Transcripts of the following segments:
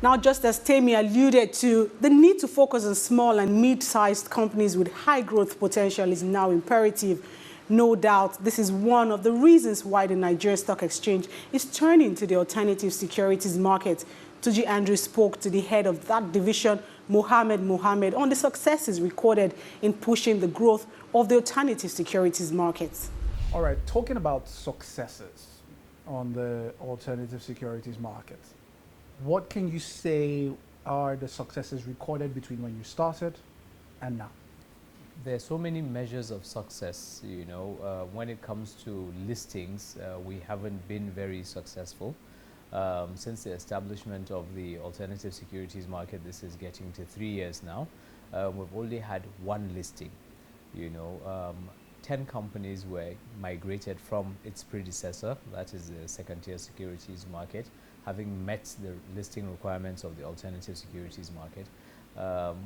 Now, just as Temi alluded to, the need to focus on small and mid-sized companies with high growth potential is now imperative. No doubt, this is one of the reasons why the Nigerian Stock Exchange is turning to the alternative securities market. Tunji Andrews spoke to the head of that division, Mohammed Mohammed, on the successes recorded in pushing the growth of the alternative securities markets. All right, talking about successes on the alternative securities market, what can you say are the successes recorded between when you started and now? There are so many measures of success, when it comes to listings, we haven't been very successful. Since the establishment of the alternative securities market, this is getting to 3 years now, we've only had one listing. 10 companies were migrated from its predecessor, that is the second-tier securities market, having met the listing requirements of the alternative securities market.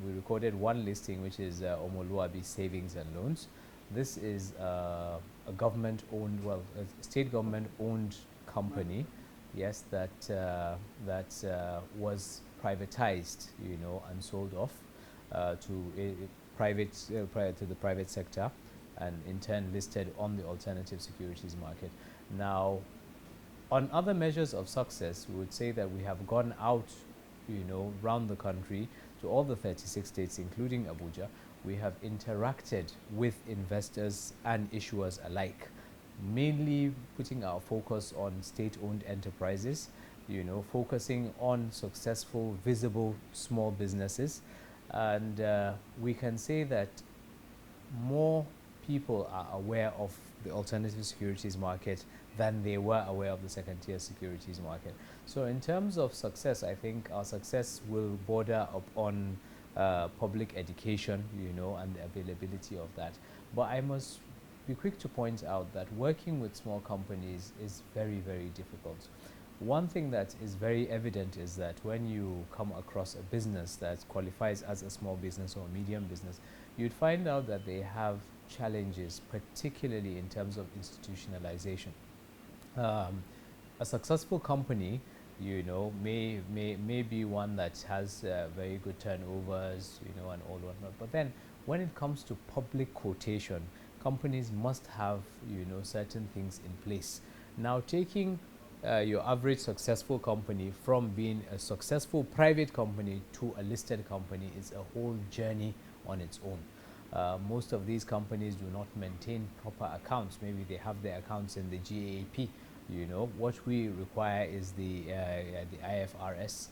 We recorded one listing, which is Omoluabi Savings and Loans. This is a government-owned, a state government-owned company, yes, that was privatized, and sold off to the private sector, and in turn listed on the alternative securities market. Now, on other measures of success, we would say that we have gone out, around the country to all the 36 states, including Abuja. We have interacted with investors and issuers alike, mainly putting our focus on state-owned enterprises, focusing on successful, visible, small businesses. And we can say that more people are aware of the alternative securities market than they were aware of the second-tier securities market. So in terms of success, I think our success will border upon public education, and the availability of that. But I must be quick to point out that working with small companies is very, very difficult. One thing that is very evident is that when you come across a business that qualifies as a small business or a medium business, you'd find out that they have challenges, particularly in terms of institutionalization. A successful company, may be one that has very good turnovers, and all whatnot. But then, when it comes to public quotation, companies must have, certain things in place. Now, taking your average successful company from being a successful private company to a listed company is a whole journey on its own. Most of these companies do not maintain proper accounts. Maybe they have their accounts in the GAAP. What we require is the IFRS.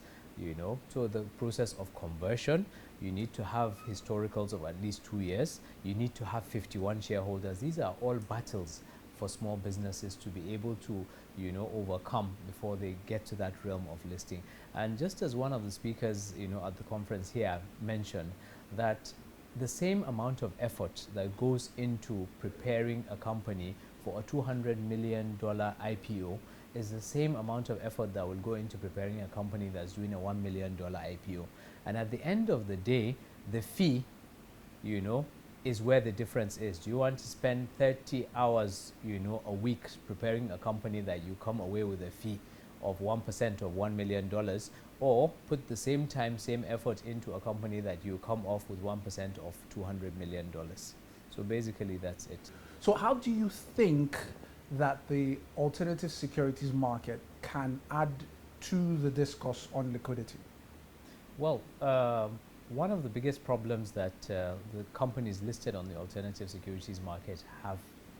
So the process of conversion, you need to have historicals of at least 2 years. You need to have 51 shareholders. These are all battles for small businesses to be able to, overcome before they get to that realm of listing. And just as one of the speakers, at the conference here mentioned, that the same amount of effort that goes into preparing a company for a $200 million IPO is the same amount of effort that will go into preparing a company that's doing a $1 million IPO. And at the end of the day, the fee, is where the difference is. Do you want to spend 30 hours, a week preparing a company that you come away with a fee of 1% of $1 million, or put the same time, same effort into a company that you come off with 1% of $200 million? So basically, that's it. So how do you think that the alternative securities market can add to the discourse on liquidity? Well, one of the biggest problems that the companies listed on the alternative securities market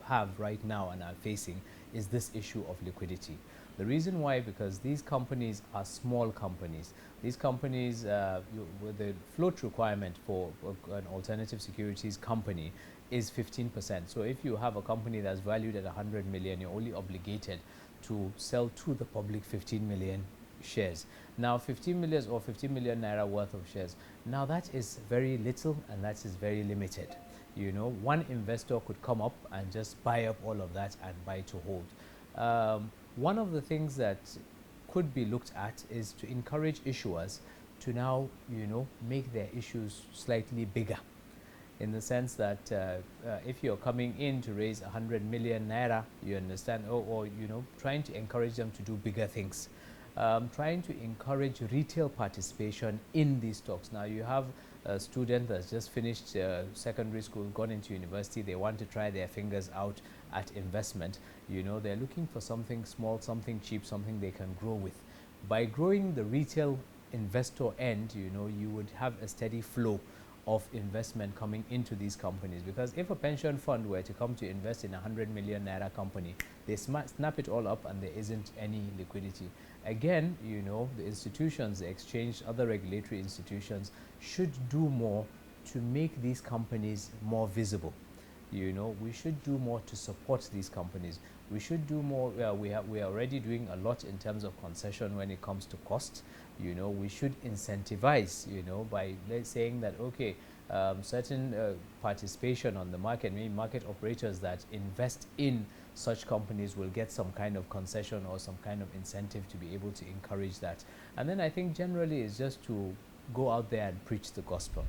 have right now and are facing is this issue of liquidity. The reason why, because these companies are small companies. These companies, with the float requirement for an alternative securities company is 15%. So if you have a company that's valued at 100 million, you're only obligated to sell to the public 15 million shares. Now 15 million or 50 million naira worth of shares. Now that is very little and that is very limited. One investor could come up and just buy up all of that and buy to hold. One of the things that could be looked at is to encourage issuers to now, make their issues slightly bigger, in the sense that if you're coming in to raise 100 million naira, you understand, or trying to encourage them to do bigger things. trying to encourage retail participation in these stocks. Now you have a student that's just finished secondary school, gone into university, they want to try their fingers out at investment. You know, they're looking for something small, something cheap, something they can grow with. By growing the retail investor end, you know, you would have a steady flow of investment coming into these companies, because if a pension fund were to come to invest in 100 million naira company, they snap it all up and there isn't any liquidity. Again, you know, the institutions, the exchange, other regulatory institutions should do more to make these companies more visible. You know, we should do more to support these companies. We should do more. We are already doing a lot in terms of concession when it comes to cost. You know, we should incentivize, you know, by saying that, okay, certain participation on the market, maybe market operators that invest in such companies will get some kind of concession or some kind of incentive to be able to encourage that. And then I think generally it's just to go out there and preach the gospel.